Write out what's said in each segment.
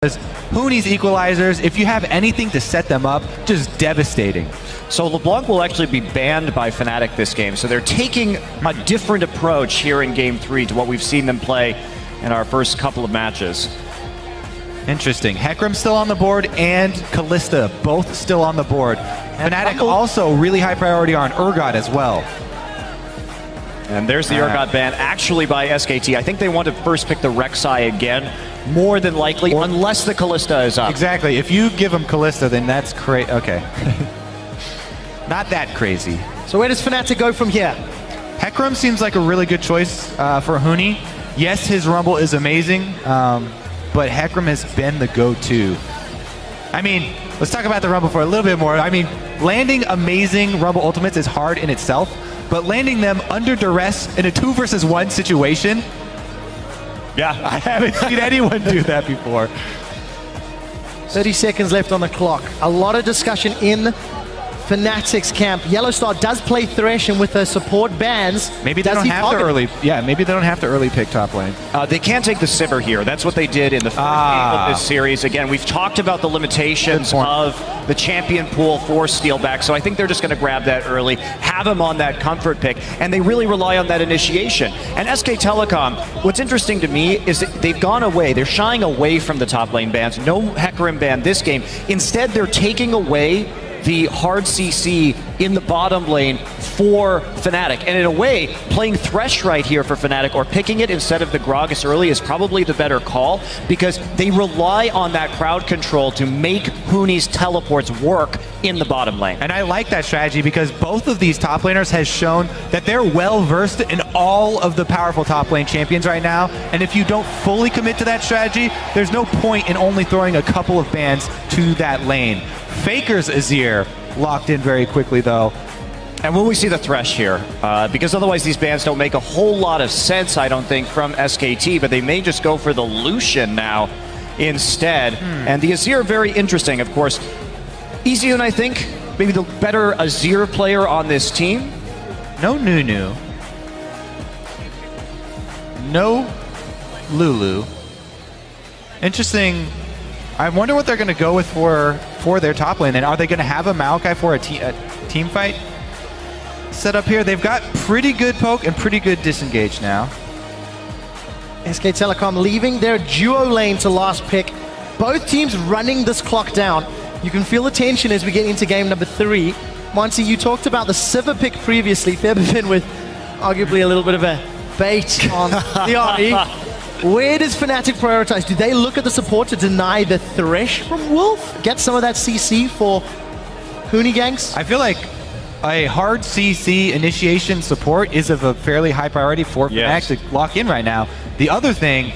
Huni's equalizers, if you have anything to set them up, just devastating. So LeBlanc will actually be banned by FNATIC this game, so they're taking a different approach here in Game 3 to what we've seen them play in our first couple of matches. Interesting. Hecarim's still on the board and Kalista both still on the board. FNATIC also really high priority on Urgot as well. And there's the Urgot ban actually by SKT. I think they want to first pick the Rek'Sai again, more than likely, unless the Kalista is up. Exactly. If you give him Kalista, then that's crazy. Okay. Not that crazy. So where does FNATIC go from here? Hecarim seems like a really good choice for Huni. Yes, his Rumble is amazing, but Hecarim has been the go-to. I mean, let's talk about the Rumble for a little bit more. I mean, landing amazing Rumble ultimates is hard in itself, but landing them under duress in a 2 versus 1 situation, yeah, I haven't seen anyone do that before. 30 seconds left on the clock. A lot of discussion in FNATIC's camp. Yellowstar does play Thresh, and with the support bans, maybe they don't have to early. Yeah, maybe they don't have to early pick top lane. They can take the Sivir here. That's what they did in the first game of this series. Again, we've talked about the limitations of the champion pool for Steelback, so I think they're just going to grab that early, have him on that comfort pick, and they really rely on that initiation. And SK Telecom, what's interesting to me is that they've gone away. They're shying away from the top lane bans. No Hecarim ban this game. Instead, they're taking away the hard CC in the bottom lane for FNATIC. And in a way, playing Thresh right here for FNATIC, or picking it instead of the Gragas early, is probably the better call, because they rely on that crowd control to make Huni's teleports work in the bottom lane. And I like that strategy because both of these top laners has shown that they're well versed in all of the powerful top lane champions right now. And if you don't fully commit to that strategy, there's no point in only throwing a couple of bans to that lane. Faker's Azir locked in very quickly, though. And will we see the Thresh here? Because otherwise these bans don't make a whole lot of sense, I don't think, from SKT, but they may just go for the Lucian now instead. And the Azir, very interesting, of course. Easiun, I think, maybe the better Azir player on this team. No Nunu. No Lulu. Interesting. I wonder what they're going to go with for their top lane. And are they going to have a Maokai for a team fight set up here? They've got pretty good poke and pretty good disengage now. SK Telecom leaving their duo lane to last pick. Both teams running this clock down. You can feel the tension as we get into game number 3. Monty, you talked about the Sivir pick previously. Febvin with arguably a little bit of a bait on the RE. Where does FNATIC prioritize? Do they look at the support to deny the Thresh from Wolf? Get some of that CC for Huni ganks? I feel like a hard CC initiation support is of a fairly high priority for FNATIC to lock in right now. The other thing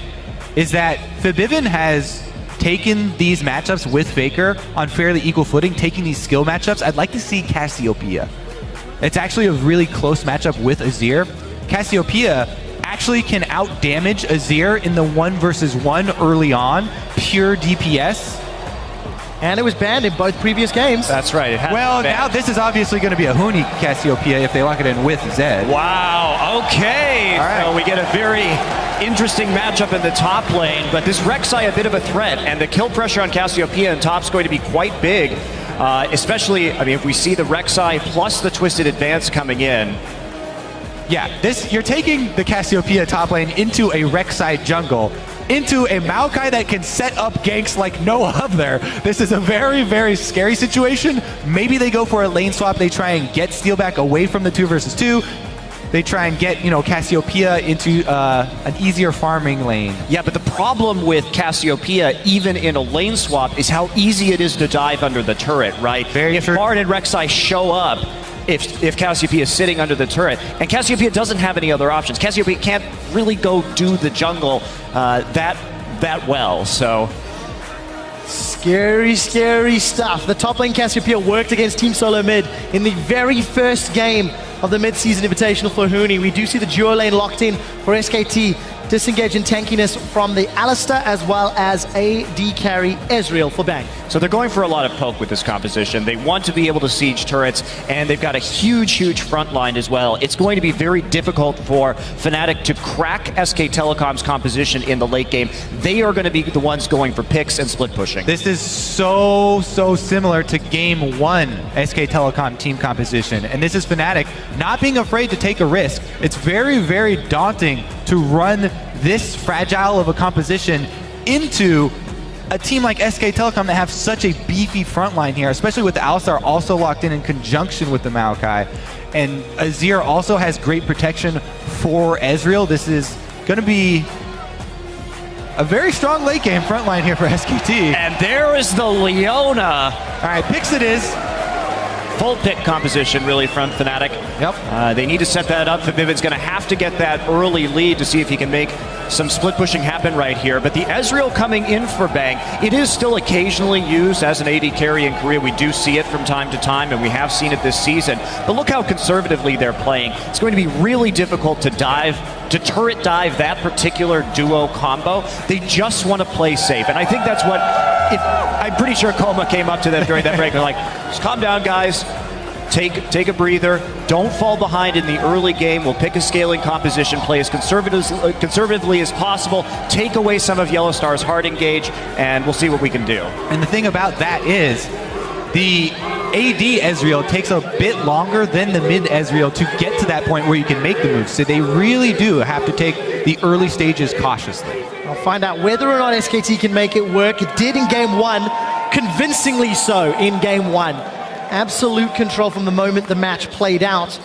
is that Febvin has taken these matchups with Faker on fairly equal footing, taking these skill matchups. I'd like to see Cassiopeia. It's actually a really close matchup with Azir. Cassiopeia actually can out-damage Azir in the 1 versus 1 early on, pure DPS. And it was banned in both previous games. That's right. Well, now this is obviously going to be a Huni Cassiopeia if they lock it in with Zed. Wow, okay. All right. So we get a very interesting matchup in the top lane, but this Rek'Sai a bit of a threat, and the kill pressure on Cassiopeia in top's going to be quite big, especially, I mean, if we see the Rek'Sai plus the Twisted Advance coming in. Yeah, you're taking the Cassiopeia top lane into a Rek'Sai jungle, into a Maokai that can set up ganks like no other. This is a very, very scary situation. Maybe they go for a lane swap. They try and get Steelback away from the 2 versus 2. They try and get, Cassiopeia into an easier farming lane. Yeah, but the problem with Cassiopeia, even in a lane swap, is how easy it is to dive under the turret, right? If Bard and Rek'Sai show up, if Cassiopeia is sitting under the turret, and Cassiopeia doesn't have any other options. Cassiopeia can't really go do the jungle that well, so. Scary, scary stuff. The top lane Cassiopeia worked against Team Solo Mid in the very first game of the Mid Season Invitational for Huni. We do see the duo lane locked in for SKT. disengage and tankiness from the Alistair, as well as AD carry Ezreal for Bang. So they're going for a lot of poke with this composition. They want to be able to siege turrets, and they've got a huge, huge front line as well. It's going to be very difficult for Fnatic to crack SK Telecom's composition in the late game. They are going to be the ones going for picks and split pushing. This is so similar to Game 1 SK Telecom team composition. And this is Fnatic not being afraid to take a risk. It's very, very daunting to run this fragile of a composition into a team like SK Telecom that have such a beefy front line here, especially with the Alistar also locked in conjunction with the Maokai. And Azir also has great protection for Ezreal. This is going to be a very strong late game front line here for SKT. And there is the Leona. All right, picks it is. Full pick composition, really, from Fnatic. Yep. They need to set that up. Vivid's going to have to get that early lead to see if he can make some split pushing happen right here. But the Ezreal coming in for Bang, it is still occasionally used as an AD carry in Korea. We do see it from time to time, and we have seen it this season. But look how conservatively they're playing. It's going to be really difficult to turret dive that particular duo combo. They just want to play safe. And I think that's what, I'm pretty sure Koma came up to them during that break. They're like, just calm down, guys. Take a breather. Don't fall behind in the early game. We'll pick a scaling composition, play as conservatively as possible, take away some of Yellowstar's hard engage, and we'll see what we can do. And the thing about that is the AD Ezreal takes a bit longer than the mid Ezreal to get to that point where you can make the move. So they really do have to take the early stages cautiously. I'll find out whether or not SKT can make it work. It did in Game 1, convincingly so in Game 1. Absolute control from the moment the match played out.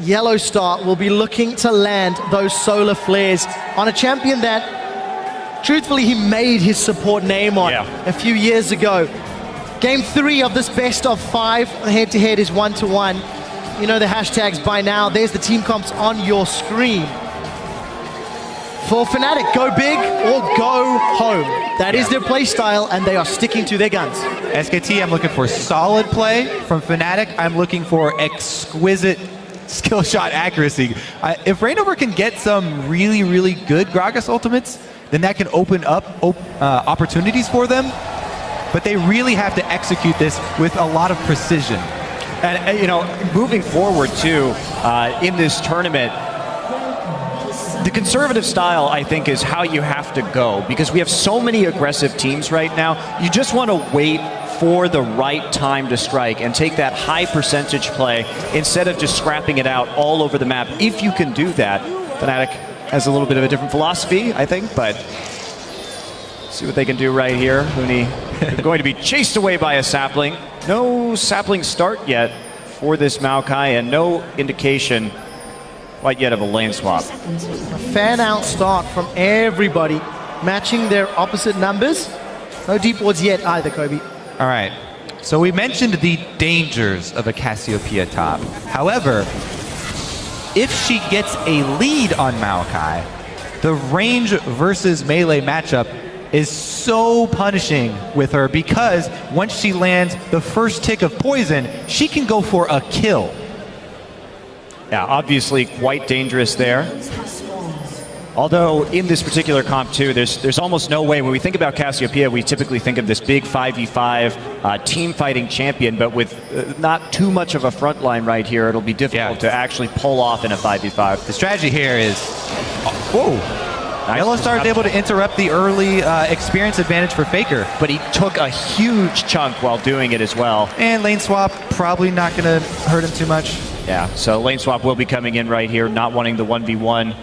Yellowstar will be looking to land those solar flares on a champion that, truthfully, he made his support name on a few years ago. Game 3 of this best of 5 head-to-head is 1-1. You know the hashtags by now. There's the team comps on your screen. For Fnatic, go big or go home. That is their play style, and they are sticking to their guns. SKT, I'm looking for solid play. From Fnatic, I'm looking for exquisite skill shot accuracy. If Reignover can get some really, really good Gragas ultimates, then that can open up opportunities for them. But they really have to execute this with a lot of precision. And you know, moving forward too, in this tournament, the conservative style, I think, is how you have to go, because we have so many aggressive teams right now. You just want to wait for the right time to strike and take that high percentage play instead of just scrapping it out all over the map. If you can do that, Fnatic has a little bit of a different philosophy, I think, but see what they can do right here. Huni going to be chased away by a sapling. No sapling start yet for this Maokai, and no indication quite yet of a lane swap. A fan-out start from everybody, matching their opposite numbers. No deep wards yet either, Kobe. All right, so we mentioned the dangers of a Cassiopeia top. However, if she gets a lead on Maokai, the range versus melee matchup is so punishing with her, because once she lands the first tick of poison, she can go for a kill. Yeah, obviously quite dangerous there. Although in this particular comp too, there's almost no way. When we think about Cassiopeia, we typically think of this big 5v5 team fighting champion, but with not too much of a front line right here, it'll be difficult to actually pull off in a 5v5. The strategy here is, whoa. Nice. Yellowstar is able to interrupt the early experience advantage for Faker. But he took a huge chunk while doing it as well. And lane swap, probably not going to hurt him too much. Yeah, so lane swap will be coming in right here, not wanting the 1v1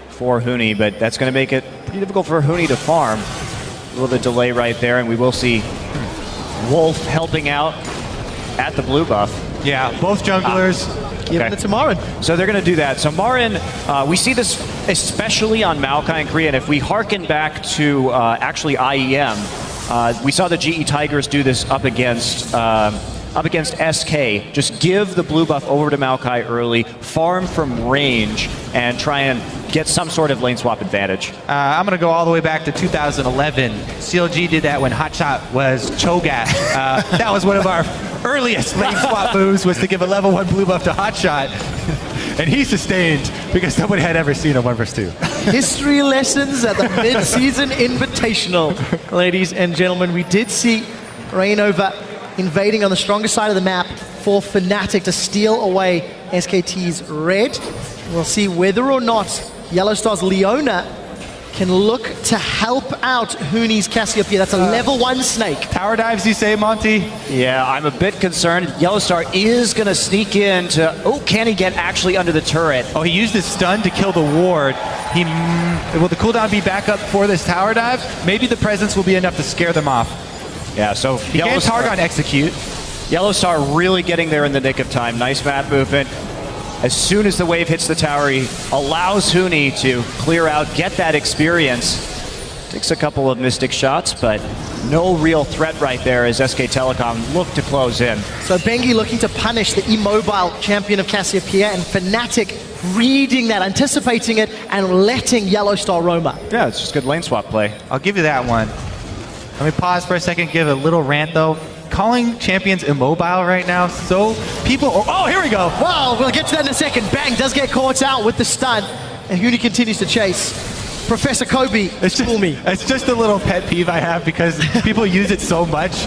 for Huni, but that's going to make it pretty difficult for Huni to farm. A little bit of delay right there, and we will see Wolf helping out at the blue buff. Yeah, both junglers. Giving it to Marin. So they're going to do that. So Marin, we see this especially on Maokai and Korea, and if we harken back to actually IEM, we saw the GE Tigers do this up against SK. Just give the blue buff over to Maokai early, farm from range, and try and get some sort of lane swap advantage. I'm going to go all the way back to 2011. CLG did that when Hotshot was Cho'Gath. That was one of our earliest lane swap moves, was to give a level 1 blue buff to Hotshot. and he sustained because nobody had ever seen a 1 vs 2. History lessons at the Mid Season Invitational. Ladies and gentlemen, we did see Rainova invading on the stronger side of the map for FNATIC to steal away SKT's red. We'll see whether or not Yellow Star's Leona can look to help out Huni's Cassiopeia. That's a level 1 snake. Tower dives, you say, Monty? Yeah, I'm a bit concerned. Yellow Star is going to sneak in to... Oh, can he get actually under the turret? Oh, he used his stun to kill the ward. Will the cooldown be back up for this tower dive? Maybe the presence will be enough to scare them off. Yeah, so he can't target execute. Yellow Star really getting there in the nick of time. Nice map movement. As soon as the wave hits the tower, he allows Huni to clear out, get that experience. Takes a couple of Mystic shots, but no real threat right there as SK Telecom look to close in. So Bengi looking to punish the immobile champion of Cassiopeia, and FNATIC reading that, anticipating it, and letting Yellow Star roam up. Yeah, it's just good lane swap play. I'll give you that one. Let me pause for a second, give a little rant though. Calling champions immobile right now, so people... Oh, here we go. Wow, we'll get to that in a second. Bang does get caught out with the stun, and Huni continues to chase. Professor Kobe, fool me. It's just a little pet peeve I have because people use it so much.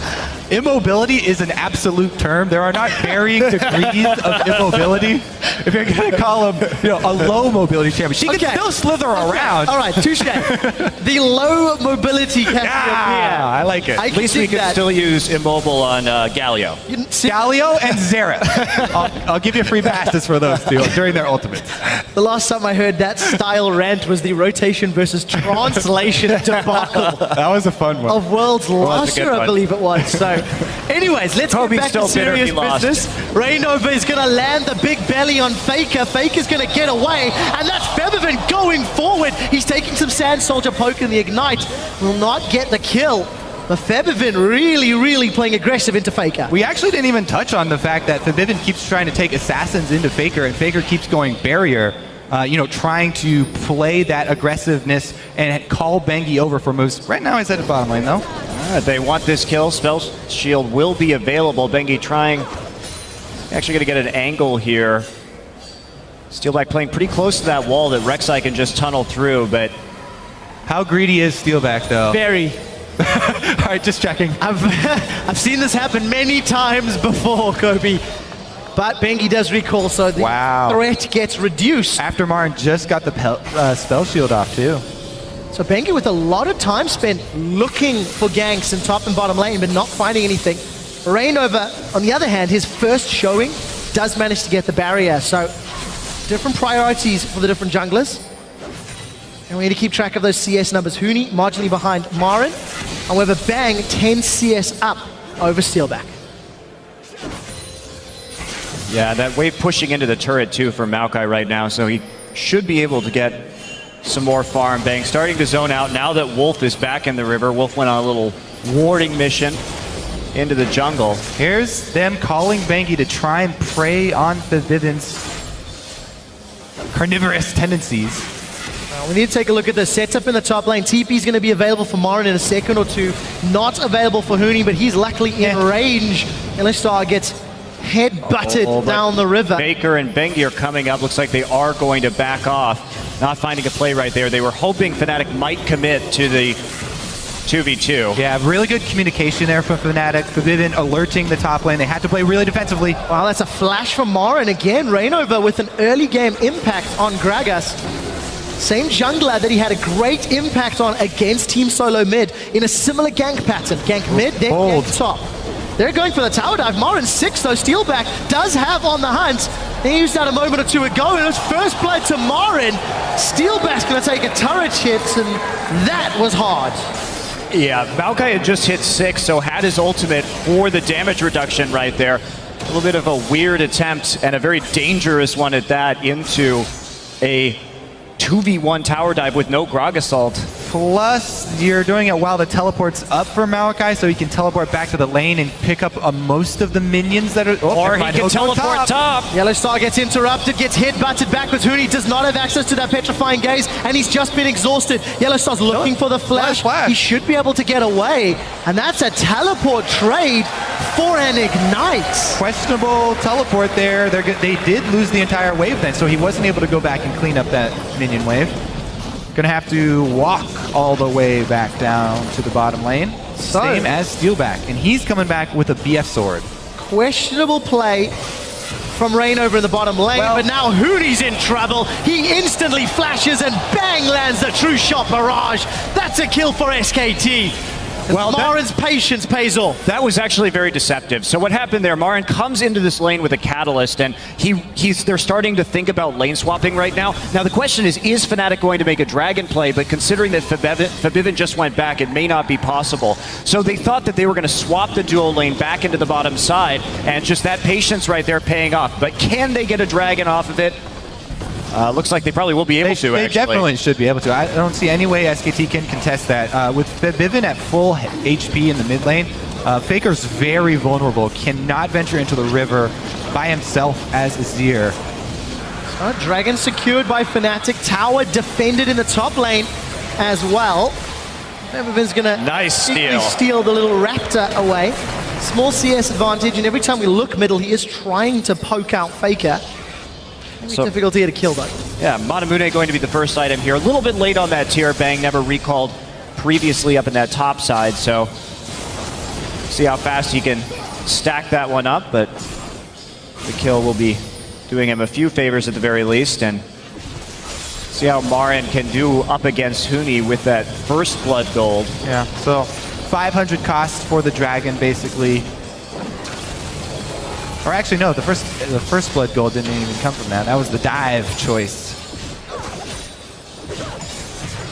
Immobility is an absolute term. There are not varying degrees of immobility. If you're going to call him, a low mobility champion, she can still slither around. All right, touche. The low mobility Cassiopeia. Yeah, I like it. At least we can still use immobile on Galio. Galio and Xerath. I'll give you free passes for those two during their ultimates. The last time I heard that style rant was the rotation versus translation debacle. That was a fun one. Of Worlds last year, I believe it was. So, anyways, let's get back to serious business. Rainova is going to land the big belly on Faker. Faker's going to get away, and that's Featherman going forward. He's taking some Sand Soldier poke in the Ignite. Will not get the kill. But Featherman really playing aggressive into Faker. We actually didn't even touch on the fact that Featherman keeps trying to take assassins into Faker, and Faker keeps going barrier. Trying to play that aggressiveness and call Bengi over for moves. Right now he's at the bottom lane, though. They want this kill. Spell Shield will be available. Bengi trying... Actually going to get an angle here. Steelback playing pretty close to that wall that Rek'Sai can just tunnel through, but... How greedy is Steelback, though? Very. All right, just checking. I've seen this happen many times before, Kobe. But Bengi does recall, so the threat gets reduced. After Marin just got the spell shield off, too. So Bengi with a lot of time spent looking for ganks in top and bottom lane, but not finding anything. Rainova, on the other hand, his first showing does manage to get the barrier. So different priorities for the different junglers. And we need to keep track of those CS numbers. Huni marginally behind Marin. However, Bang 10 CS up over Steelback. Yeah, that wave pushing into the turret too for Maokai right now, so he should be able to get some more farm. Bang starting to zone out now that Wolf is back in the river. Wolf went on a little warding mission into the jungle. Here's them calling Bengi to try and prey on the Vivian's carnivorous tendencies. We need to take a look at the setup in the top lane. TP is going to be available for Marin in a second or two. Not available for Huni, but he's luckily in range. Elistar gets head-butted down the river. Baker and Bengi are coming up. Looks like they are going to back off. Not finding a play right there. They were hoping FNATIC might commit to the 2v2. Yeah, really good communication there from FNATIC. Vivian alerting the top lane. They had to play really defensively. Wow, that's a flash from Marin again. Rainova with an early game impact on Gragas. Same jungler that he had a great impact on against Team Solo Mid in a similar gank pattern. Gank mid, then gank top. They're going for the tower dive. Marin 6 though. Steelback does have on the hunt. He used that a moment or two ago, and it was first blood to Marin. Steelback's going to take a turret hit, and that was hard. Yeah, Maokai had just hit 6, so had his ultimate for the damage reduction right there. A little bit of a weird attempt, and a very dangerous one at that, into a 2v1 tower dive with no Grog Assault. Plus, you're doing it while the teleport's up for Maokai, so he can teleport back to the lane and pick up most of the minions that are... or he can teleport top. Yellow Star gets interrupted, gets head-butted backwards. Huni does not have access to that Petrifying Gaze, and he's just been exhausted. Yellow Star's looking for the flash. He should be able to get away, and that's a teleport trade forehand ignites. Questionable teleport there. They did lose the entire wave then, so he wasn't able to go back and clean up that minion wave. Gonna have to walk all the way back down to the bottom lane. So, same as Steelback, and he's coming back with a BF sword. Questionable play from Reignover in the bottom lane, but now Hooney's in trouble. He instantly flashes and bang lands the true shot barrage. That's a kill for SKT. Well, Marin's patience pays off. That was actually very deceptive. So what happened there, Marin comes into this lane with a catalyst, and they're starting to think about lane swapping right now. Now the question is Fnatic going to make a dragon play? But considering that Fabivin just went back, it may not be possible. So they thought that they were going to swap the duo lane back into the bottom side, and just that patience right there paying off. But can they get a dragon off of it? Looks like they probably will be able to, They definitely should be able to. I don't see any way SKT can contest that. With Fabivin at full HP in the mid lane, Faker's very vulnerable, cannot venture into the river by himself as Azir. Dragon secured by Fnatic, tower defended in the top lane as well. Fabivin's gonna steal the little raptor away. Small CS advantage, and every time we look middle, he is trying to poke out Faker. Difficulty to kill though. Yeah, Manamune going to be the first item here. A little bit late on that tier. Bang never recalled previously up in that top side, so see how fast he can stack that one up, but the kill will be doing him a few favors at the very least, and see how Marin can do up against Huni with that first blood gold. Yeah, so 500 costs for the dragon basically. Or actually, no, the first blood gold didn't even come from that. That was the dive choice.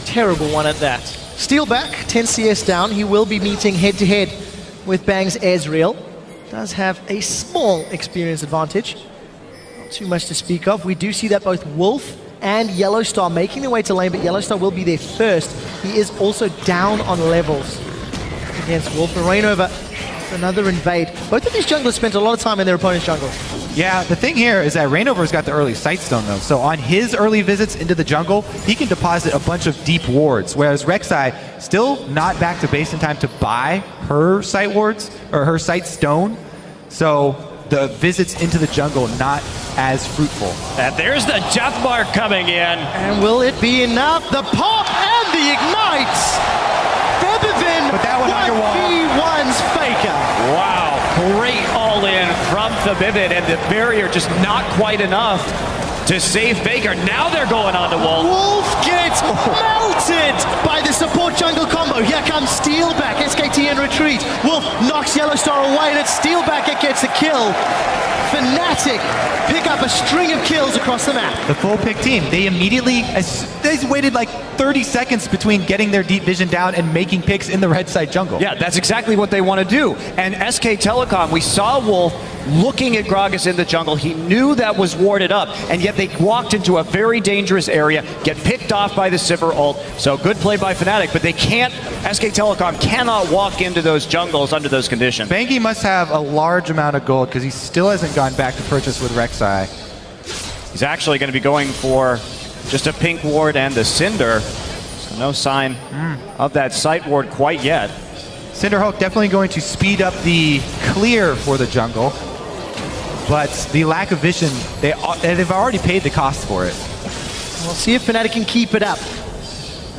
Terrible one at that. Steelback, 10 CS down. He will be meeting head-to-head with Bang's Ezreal. Does have a small experience advantage. Not too much to speak of. We do see that both Wolf and Yellowstar making their way to lane, but Yellowstar will be there first. He is also down on levels against Wolf. And Reignover, another invade. Both of these junglers spent a lot of time in their opponent's jungle. Yeah, the thing here is that Reignover's got the early Sightstone though. So on his early visits into the jungle, he can deposit a bunch of deep wards, whereas Rek'Sai still not back to base in time to buy her sight wards, or her Sightstone. So the visits into the jungle not as fruitful. And there's the death mark coming in. And will it be enough? The pop and the ignites! Fabivin, but that one v1's Faker. Wow, great all-in from Fabivin, and the barrier just not quite enough to save Faker. Now they're going on to Wolf. Wolf gets melted by the support jungle combo. Here comes Steelback, SKT in retreat. Wolf knocks Yellowstar away, and it's Steelback that gets the kill. Fnatic pick up a string of kills across the map. The full pick team, they immediately, they waited like 30 seconds between getting their deep vision down and making picks in the red side jungle. Yeah, that's exactly what they want to do. And SK Telecom, we saw Wolf looking at Gragas in the jungle. He knew that was warded up, and yet they walked into a very dangerous area, get picked off by the Sivir ult. So good play by Fnatic, but they can't, SK Telecom cannot walk into those jungles under those conditions. Bangy must have a large amount of gold because he still hasn't gone back to purchase with Rek'Sai. He's actually going to be going for just a pink ward and the Cinder. So no sign of that sight ward quite yet. Cinderhawk definitely going to speed up the clear for the jungle. But the lack of vision, they've already paid the cost for it. We'll see if Fnatic can keep it up.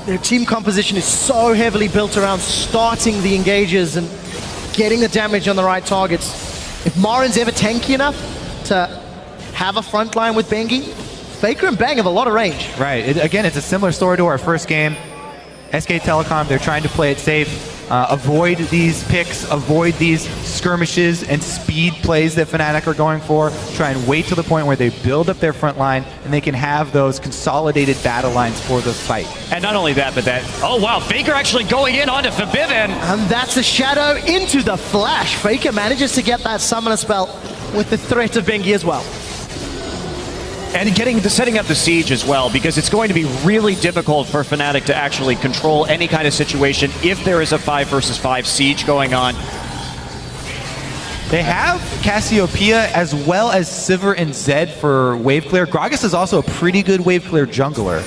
Their team composition is so heavily built around starting the engages and getting the damage on the right targets. If Marin's ever tanky enough to have a front line with Bengi, Faker and Bang have a lot of range. Right. Again, it's a similar story to our first game. SK Telecom, they're trying to play it safe. Avoid these picks, avoid these skirmishes and speed plays that Fnatic are going for. Try and wait to the point where they build up their front line and they can have those consolidated battle lines for the fight. And not only that, but that, oh wow, Faker actually going in onto Fabivin. And that's a shadow into the flash. Faker manages to get that summoner spell with the threat of Bengi as well. And setting up the siege as well, because it's going to be really difficult for Fnatic to actually control any kind of situation if there is a 5 versus 5 siege going on. They have Cassiopeia as well as Sivir and Zed for wave clear. Gragas is also a pretty good wave clear jungler.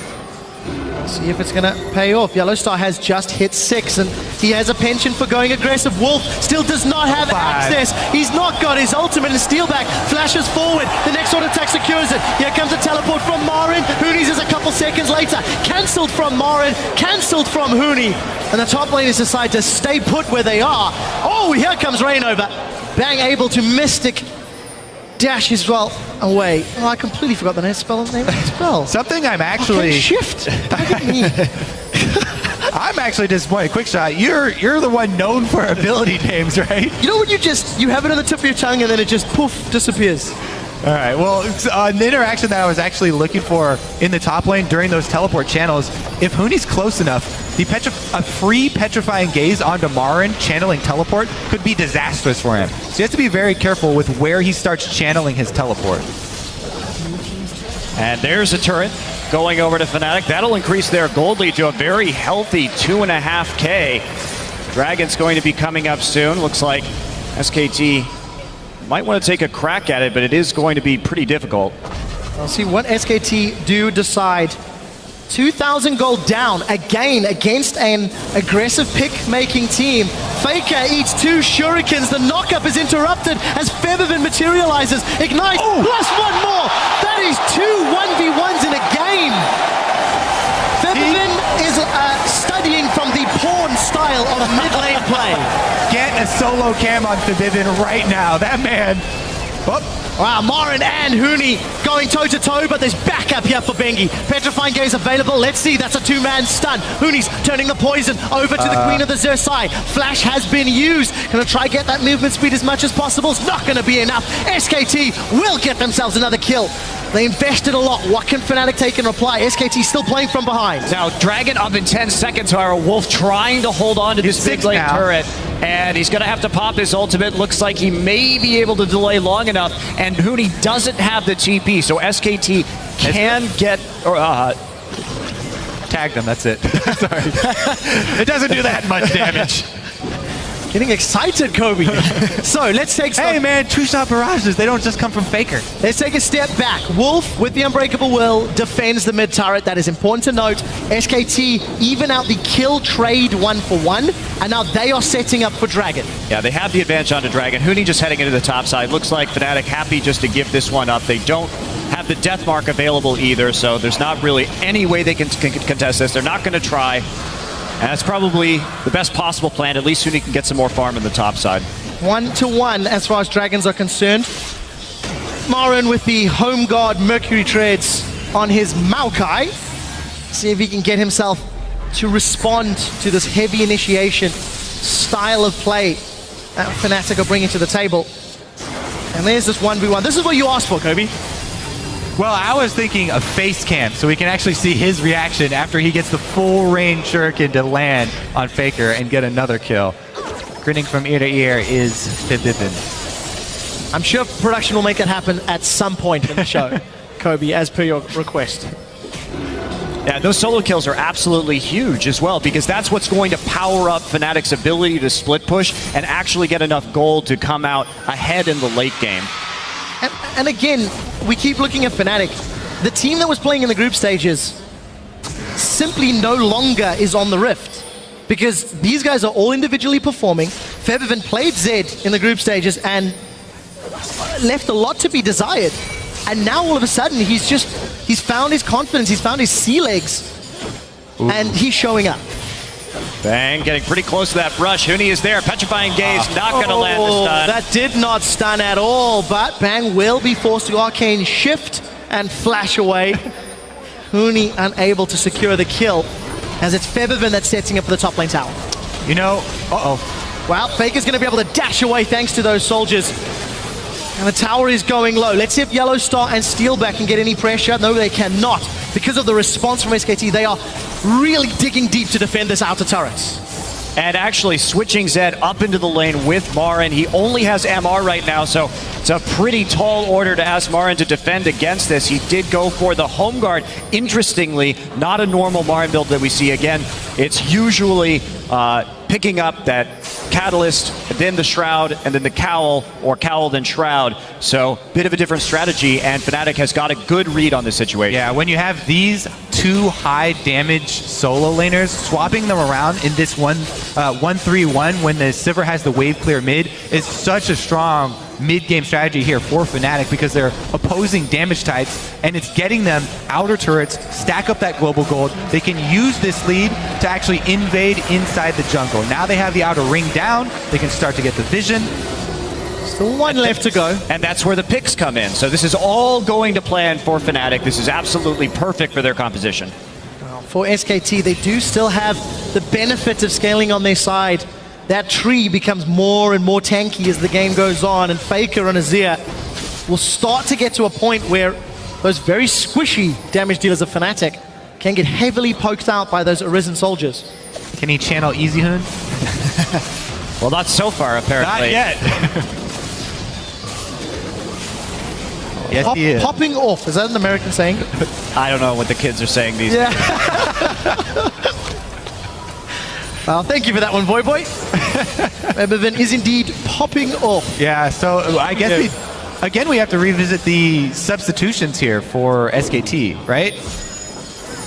See if it's going to pay off. Yellowstar has just hit 6, and he has a penchant for going aggressive. Wolf still does not have access. He's not got his ultimate, and Steelback flashes forward. The next auto attack secures it. Here comes a teleport from Marin. Hoonies is a couple seconds later. Cancelled from Marin, cancelled from Hooney. And the top laners decide to stay put where they are. Oh, here comes Rainover. Bang able to Mystic dash as well away. Oh, I completely forgot the name of the spell. Something I'm actually... shift. Look at me. I'm actually disappointed. Quick shot. You're the one known for ability names, right? You know when you have it on the tip of your tongue and then it just poof disappears. All right. Well, the interaction that I was actually looking for in the top lane during those teleport channels, if Hooney's close enough, a free petrifying gaze onto Marin channeling teleport could be disastrous for him. So you have to be very careful with where he starts channeling his teleport. And there's a turret going over to FNATIC. That'll increase their gold lead to a very healthy 2.5K. Dragon's going to be coming up soon. Looks like SKT might want to take a crack at it, but it is going to be pretty difficult. I'll see what SKT do decide. 2,000 gold down again against an aggressive pick-making team. Faker eats 2 shurikens. The knockup is interrupted as Febiven materializes. Ignite plus one more. That is 2 1v1s in a game. Febiven is studying from the porn style of mid-lane play. Get a solo cam on Febiven right now. That man... Oh. Wow, Marin and Hooney going toe-to-toe, but there's backup here for Bengi. Petrifying Gaze available. Let's see, that's a 2-man stun. Hooney's turning the poison over to the Queen of the Zersai. Flash has been used. Gonna try get that movement speed as much as possible. It's not gonna be enough. SKT will get themselves another kill. They invested a lot. What can FNATIC take in reply? SKT still playing from behind. Now, Dragon up in 10 seconds, however. Wolf trying to hold on to this big lane turret. And he's going to have to pop his ultimate. Looks like he may be able to delay long enough. And Hooney doesn't have the TP, so SKT can get... Tag them, that's it. Sorry. It doesn't do that much damage. Getting excited, Kobe. So let's take some... Hey man, two-shot barrages, they don't just come from Faker. Let's take a step back. Wolf, with the Unbreakable Will, defends the mid turret. That is important to note. SKT even out the kill trade 1-for-1, and now they are setting up for Dragon. Yeah, they have the advantage onto Dragon. Hooney just heading into the top side. Looks like FNATIC happy just to give this one up. They don't have the death mark available either, so there's not really any way they can contest this. They're not going to try. And that's probably the best possible plan. At least Hooney can get some more farm in the top side. 1-to-1 as far as Dragons are concerned. Marin with the Home Guard Mercury Treads on his Maokai. See if he can get himself to respond to this heavy initiation style of play that FNATIC are bringing to the table. And there's this 1v1. This is what you asked for, Kobe. Well, I was thinking a face cam, so we can actually see his reaction after he gets the full range shuriken to land on Faker and get another kill. Grinning from ear to ear is Febiven. I'm sure production will make it happen at some point in the show, Kobe, as per your request. Yeah, those solo kills are absolutely huge as well, because that's what's going to power up FNATIC's ability to split push and actually get enough gold to come out ahead in the late game. And again, we keep looking at FNATIC. The team that was playing in the group stages simply no longer is on the Rift, because these guys are all individually performing. Febiven played Zed in the group stages and left a lot to be desired. And now all of a sudden he's found his confidence, he's found his sea legs, and he's showing up. Bang, getting pretty close to that brush. Hooney is there. Petrifying Gaze, not going to land the stun. That did not stun at all, but Bang will be forced to arcane shift and flash away. Hooney unable to secure the kill, as it's Febiven that's setting up for the top lane tower. You know, Well, Faker's going to be able to dash away thanks to those soldiers. And the tower is going low. Let's see if Yellowstar and Steelback can get any pressure. No, they cannot. Because of the response from SKT, they are really digging deep to defend this outer turret. And actually switching Zed up into the lane with Marin. He only has MR right now, so it's a pretty tall order to ask Marin to defend against this. He did go for the home guard. Interestingly, not a normal Marin build that we see. Again, it's usually picking up that Catalyst, then the Shroud, and then the Cowl, or Cowl then Shroud. So, bit of a different strategy, and FNATIC has got a good read on this situation. Yeah, when you have these two high damage solo laners, swapping them around in this 1-3-1 when the Sivir has the wave clear mid is such a strong mid-game strategy here for FNATIC because they're opposing damage types and it's getting them outer turrets, stack up that global gold. They can use this lead to actually invade inside the jungle. Now they have the outer ring down, they can start to get the vision. Still one left to go. And that's where the picks come in. So this is all going to plan for FNATIC. This is absolutely perfect for their composition. For SKT, they do still have the benefit of scaling on their side. That tree becomes more and more tanky as the game goes on, and Faker and Azir will start to get to a point where those very squishy damage dealers of FNATIC can get heavily poked out by those Arisen soldiers. Can he channel EasyHoon? Well, not so far, apparently. Not yet. Yes, he is. Popping off, is that an American saying? I don't know what the kids are saying these days. Well, thank you for that one, Boy. Ebevin is indeed popping off. Yeah, so I guess again we have to revisit the substitutions here for SKT, right?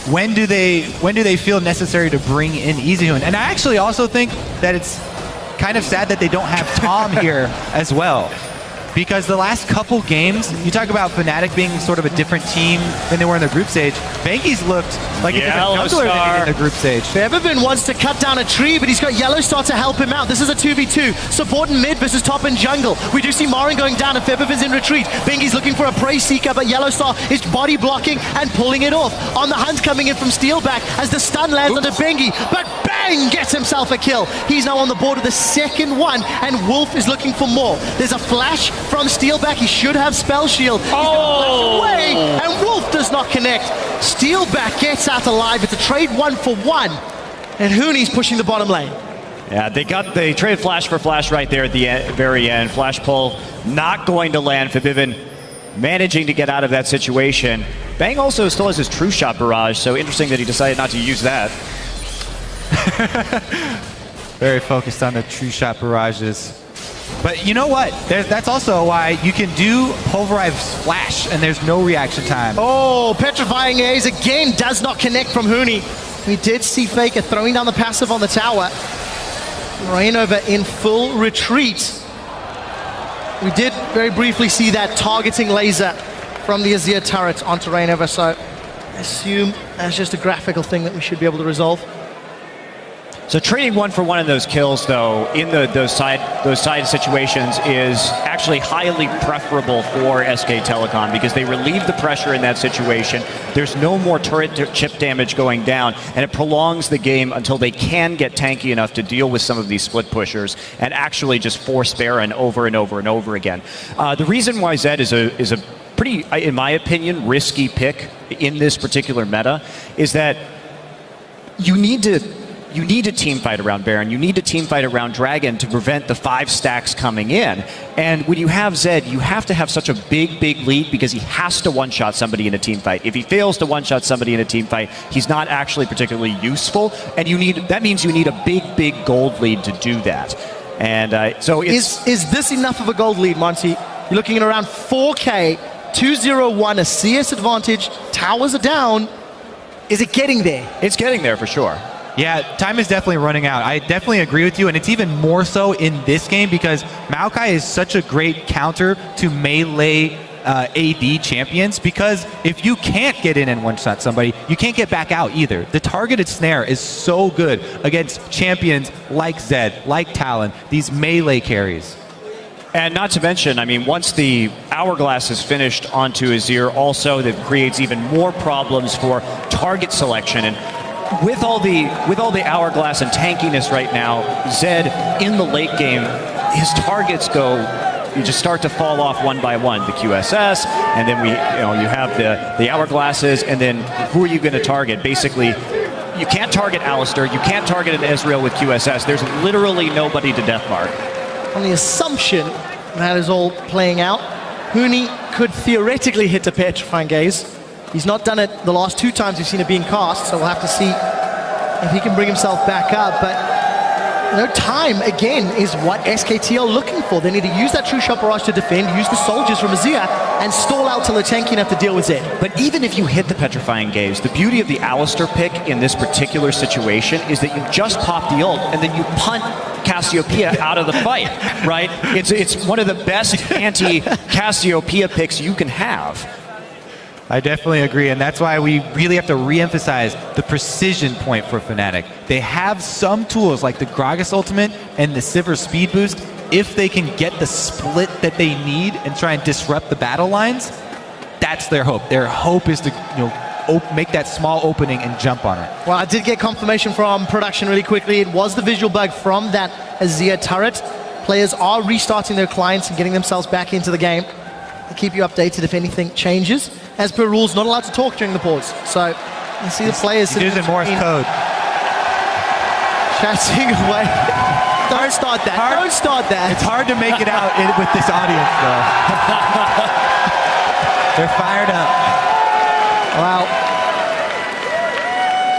When do they feel necessary to bring in EasyHoon? And I actually also think that it's kind of sad that they don't have Tom here as well. Because the last couple games, you talk about FNATIC being sort of a different team than they were in the group stage. Banky's looked like a different jungler in the group stage. Ebevin wants to cut down a tree, but he's got Yellowstar to help him out. This is a 2v2. Support in mid versus top and jungle. We do see Marin going down, and Febevin's in retreat. Bengi's looking for a prey seeker, but Yellowstar is body blocking and pulling it off. On the hunt coming in from Steelback as the stun lands onto Bengi, but bang! Gets himself a kill. He's now on the board with the second one, and Wolf is looking for more. There's a flash from Steelback. He should have Spell Shield. He's gonna flash away, and Wolf does not connect. Steelback gets out alive. It's a trade 1-for-1, and Hooney's pushing the bottom lane. Yeah, they traded flash for flash right there at the very end. Flash pull not going to land. Fabivin managing to get out of that situation. Bang also still has his True Shot barrage, so interesting that he decided not to use that. Very focused on the True Shot barrages. But you know what? That's also why you can do Pulverize Flash and there's no reaction time. Oh, Petrifying A's again does not connect from Hooney. We did see Faker throwing down the passive on the tower. Rainover in full retreat. We did very briefly see that targeting laser from the Azir turret onto Rainover, so I assume that's just a graphical thing that we should be able to resolve. So trading 1-for-1 in those kills, though, in those side situations is actually highly preferable for SK Telecom because they relieve the pressure in that situation. There's no more turret chip damage going down, and it prolongs the game until they can get tanky enough to deal with some of these split pushers and actually just force Baron over and over and over again. The reason why Zed is a pretty, in my opinion, risky pick in this particular meta is that you need to team fight around Baron. You need to team fight around Dragon to prevent the 5 stacks coming in. And when you have Zed, you have to have such a big lead because he has to one-shot somebody in a team fight. If he fails to one-shot somebody in a team fight, he's not actually particularly useful. And that means you need a big gold lead to do that. And so it's... Is this enough of a gold lead, Monty? You're looking at around 4K, 2-0-1, a CS advantage, towers are down. Is it getting there? It's getting there for sure. Yeah, time is definitely running out. I definitely agree with you, and it's even more so in this game because Maokai is such a great counter to melee AD champions because if you can't get in and one-shot somebody, you can't get back out either. The targeted snare is so good against champions like Zed, like Talon, these melee carries. And not to mention, I mean, once the Hourglass is finished onto Azir, also that creates even more problems for target selection. And with all the Hourglass and tankiness right now, Zed in the late game, his targets you just start to fall off one by one. The QSS, and then you have the Hourglasses, and then who are you going to target? Basically, you can't target Alistar, you can't target an Ezreal with QSS. There's literally nobody to deathmark. On the assumption that is all playing out, Hooney could theoretically hit the Petrifying Gaze. He's not done it the last 2 times we've seen it being cast, so we'll have to see if he can bring himself back up. But time, again, is what SKT are looking for. They need to use that True Shot Barrage to defend, use the soldiers from Azir, and stall out till the tanky have to deal with Zed. But even if you hit the Petrifying Gaze, the beauty of the Alistar pick in this particular situation is that you just pop the ult, and then you punt Cassiopeia out of the fight, right? It's one of the best anti-Cassiopeia picks you can have. I definitely agree, and that's why we really have to re-emphasize the precision point for Fnatic. They have some tools like the Gragas ultimate and the Sivir speed boost. If they can get the split that they need and try and disrupt the battle lines, that's their hope. Their hope is to make that small opening and jump on it. Well, I did get confirmation from production really quickly. It was the visual bug from that Azir turret. Players are restarting their clients and getting themselves back into the game. I'll keep you updated if anything changes. As per rules, not allowed to talk during the pause. So you see the players using Morse code. Chatting away. Don't start that. Don't start that. It's hard to make it out with this audience, though. They're fired up. Well,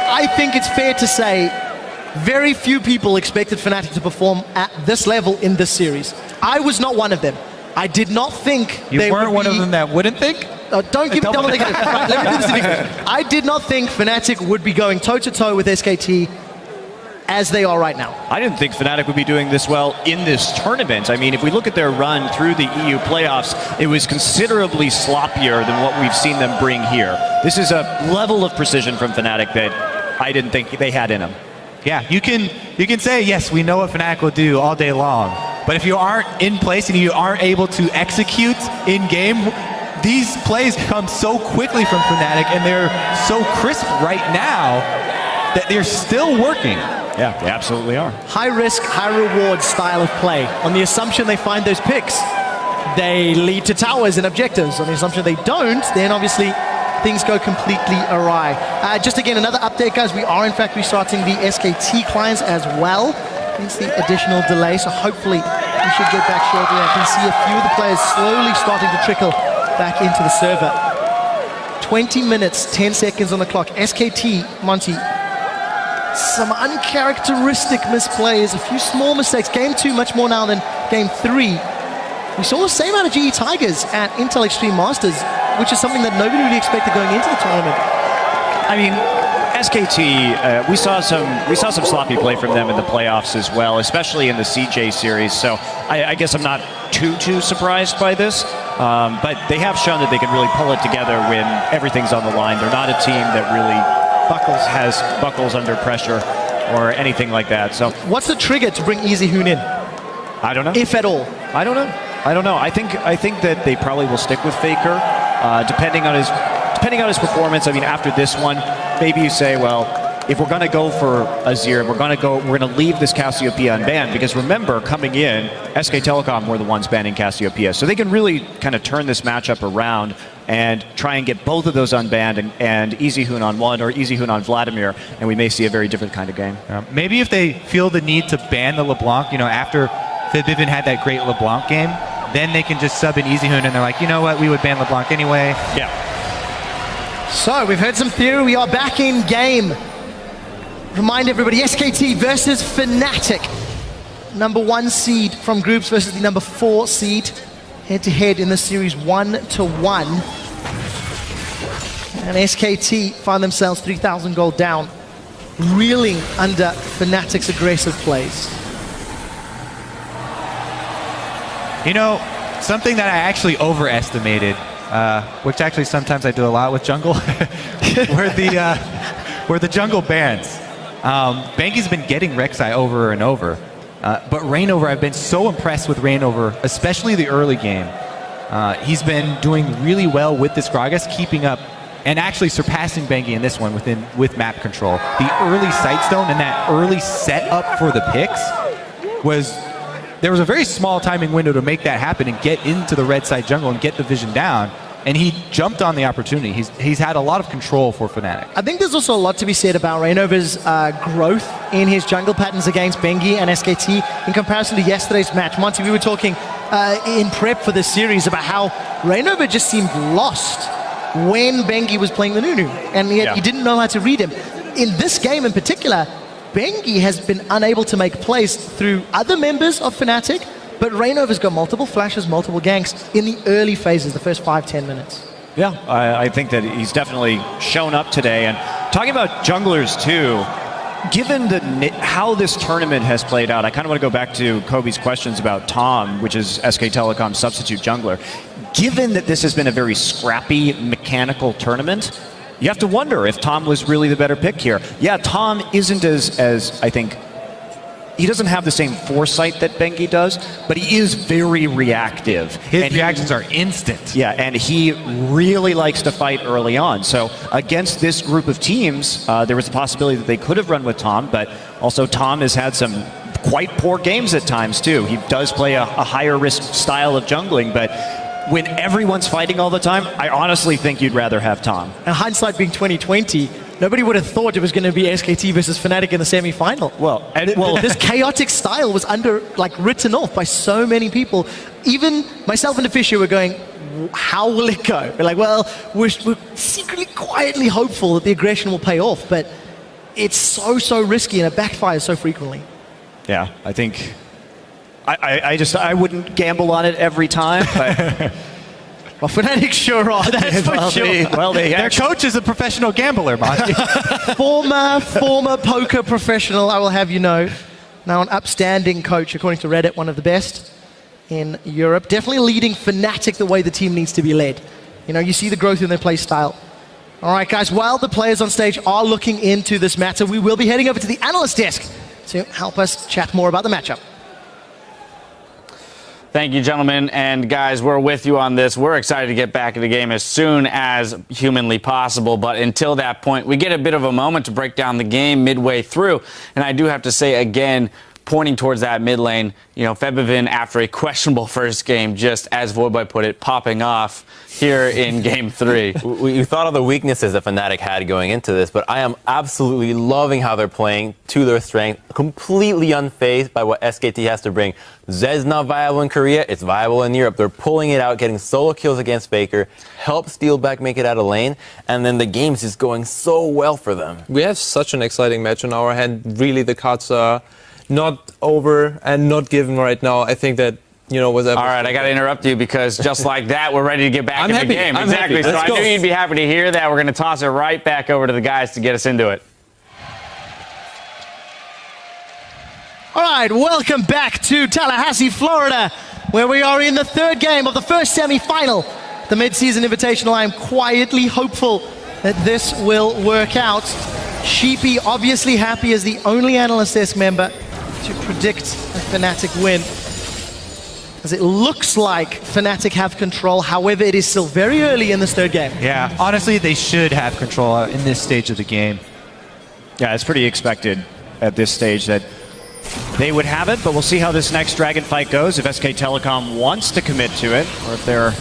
I think it's fair to say very few people expected Fnatic to perform at this level in this series. I was not one of them. I did not think you weren't one of them that wouldn't think? Don't give me double negative. Right, let me do this in English. I did not think Fnatic would be going toe-to-toe with SKT as they are right now. I didn't think Fnatic would be doing this well in this tournament. I mean, if we look at their run through the EU playoffs, it was considerably sloppier than what we've seen them bring here. This is a level of precision from Fnatic that I didn't think they had in them. Yeah, you can say, yes, we know what Fnatic will do all day long. But if you aren't in place and you aren't able to execute in-game, these plays come so quickly from Fnatic, and they're so crisp right now that they're still working. Yeah, they absolutely are. High risk, high reward style of play. On the assumption they find those picks, they lead to towers and objectives. On the assumption they don't, then obviously things go completely awry. Just again, another update, guys. We are in fact restarting the SKT clients as well. Hence the additional delay, so hopefully we should get back shortly. I can see a few of the players slowly starting to trickle back into the server. 20 minutes, 10 seconds on the clock. SKT, Monty, some uncharacteristic misplays, a few small mistakes. Game 2 much more now than Game 3. We saw the same amount of GE Tigers at Intel Extreme Masters, which is something that nobody really expected going into the tournament. I mean, SKT, we saw some sloppy play from them in the playoffs as well, especially in the CJ series. So I guess I'm not too surprised by this, but they have shown that they can really pull it together when everything's on the line. They're not a team that really buckles under pressure or anything like that. So what's the trigger to bring Easy Hoon in? I don't know. If at all. I don't know. I think that they probably will stick with Faker, depending on his performance. I mean, after this one, maybe you say, well, if we're going to go for Azir, we're going to leave this Cassiopeia unbanned, because remember, coming in, SK Telecom were the ones banning Cassiopeia, so they can really kind of turn this matchup around and try and get both of those unbanned and Easy Hoon on one or Easy Hoon on Vladimir, and we may see a very different kind of game. Maybe if they feel the need to ban the LeBlanc, after Fibivin had that great LeBlanc game, then they can just sub in Easy Hoon, and they're like, you know what, we would ban LeBlanc anyway. Yeah. So we've heard some theory. We are back in game. Remind everybody, SKT versus Fnatic. Number 1 seed from groups versus the number 4 seed. Head-to-head in the series 1-1. And SKT find themselves 3,000 gold down, reeling under Fnatic's aggressive plays. Something that I actually overestimated, which actually sometimes I do a lot with jungle, were the jungle bans. Banky's been getting Rek'Sai over and over, but Reignover, I've been so impressed with Reignover, especially the early game. He's been doing really well with this Gragas, keeping up and actually surpassing Banky in this one with map control. The early Sightstone and that early setup for the picks there was a very small timing window to make that happen and get into the red side jungle and get the vision down. And he jumped on the opportunity. He's had a lot of control for Fnatic. I think there's also a lot to be said about Reignover's growth in his jungle patterns against Bengi and SKT in comparison to yesterday's match. Monty, we were talking in prep for this series about how Reignover just seemed lost when Bengi was playing the Nunu, and yet he didn't know how to read him. In this game in particular, Bengi has been unable to make plays through other members of FNATIC, but Reignover's got multiple flashes, multiple ganks in the early phases, the first 5-10 minutes. Yeah, I think that he's definitely shown up today. And talking about junglers too, given how this tournament has played out, I kind of want to go back to Kobe's questions about Tom, which is SK Telecom's substitute jungler. Given that this has been a very scrappy, mechanical tournament, you have to wonder if Tom was really the better pick here. Yeah, Tom isn't as I think, he doesn't have the same foresight that Bengi does, but he is very reactive. His reactions are instant. Yeah, and he really likes to fight early on. So against this group of teams, there was a possibility that they could have run with Tom, but also Tom has had some quite poor games at times too. He does play a higher risk style of jungling, but when everyone's fighting all the time, I honestly think you'd rather have Tom. And hindsight being 2020, nobody would have thought it was going to be SKT versus FNATIC in the semi-final. Well, this chaotic style was written off by so many people. Even myself and Fisher were going, how will it go? We're like, well, we're secretly, quietly hopeful that the aggression will pay off, but it's so risky and it backfires so frequently. Yeah, I think I wouldn't gamble on it every time, but well, FNATIC sure are, that's for sure. Their coach is a professional gambler, Monty. former poker professional, I will have you know. Now an upstanding coach, according to Reddit, one of the best in Europe. Definitely leading FNATIC the way the team needs to be led. You know, you see the growth in their play style. All right, guys, while the players on stage are looking into this matter, we will be heading over to the analyst desk to help us chat more about the matchup. Thank you, gentlemen, and guys, we're with you on this. We're excited to get back in the game as soon as humanly possible, but until that point, we get a bit of a moment to break down the game midway through, and I do have to say again, pointing towards that mid lane, you know, Febivin, after a questionable first game, just as Voidboy put it, popping off here in Game 3. We thought of the weaknesses that FNATIC had going into this, but I am absolutely loving how they're playing to their strength, completely unfazed by what SKT has to bring. Zed's not viable in Korea, it's viable in Europe. They're pulling it out, getting solo kills against Faker, help Steelback make it out of lane, and then the game's just going so well for them. We have such an exciting match on our hand. Really, the cards are not over and not given right now. I think that, you know, was. All right, I got to interrupt you because just like that, we're ready to get back in the game. Exactly. So I knew you'd be happy to hear that. We're going to toss it right back over to the guys to get us into it. All right, welcome back to Tallahassee, Florida, where we are in the third game of the first semi-final, the Mid Season Invitational. I am quietly hopeful that this will work out. Sheepy obviously happy as the only analyst desk member to predict a FNATIC win, as it looks like FNATIC have control. However, it is still very early in this third game. Yeah, honestly, they should have control in this stage of the game. Yeah, it's pretty expected at this stage that they would have it, but we'll see how this next Dragon fight goes, if SK Telecom wants to commit to it, or if they're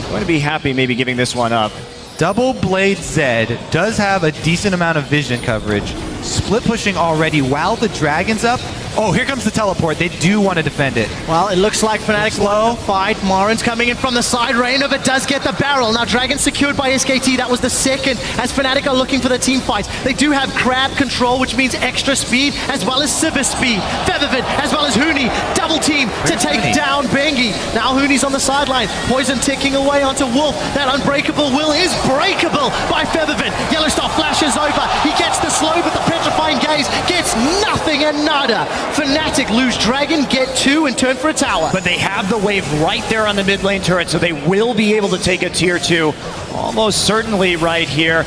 going to be happy maybe giving this one up. Double Blade Zed does have a decent amount of vision coverage. Split pushing already while the Dragon's up. Oh, here comes the teleport. They do want to defend it. Well, it looks like FNATIC will fight. Marin's coming in from the side. Reignover does get the barrel. Now Dragon secured by SKT. That was the second as FNATIC are looking for the team fights. They do have crab control, which means extra speed as well as Sivir speed. Febivin as well as Huni. Double team to take down Bengi. Now Huni's on the sideline. Poison ticking away onto Wolf. That unbreakable will is breakable by Febivin. Yellowstar flashes over. He gets the slow, but the petrifying gaze gets nothing and nada. FNATIC lose Dragon, get 2, and turn for a tower. But they have the wave right there on the mid lane turret, so they will be able to take a tier 2 almost certainly right here.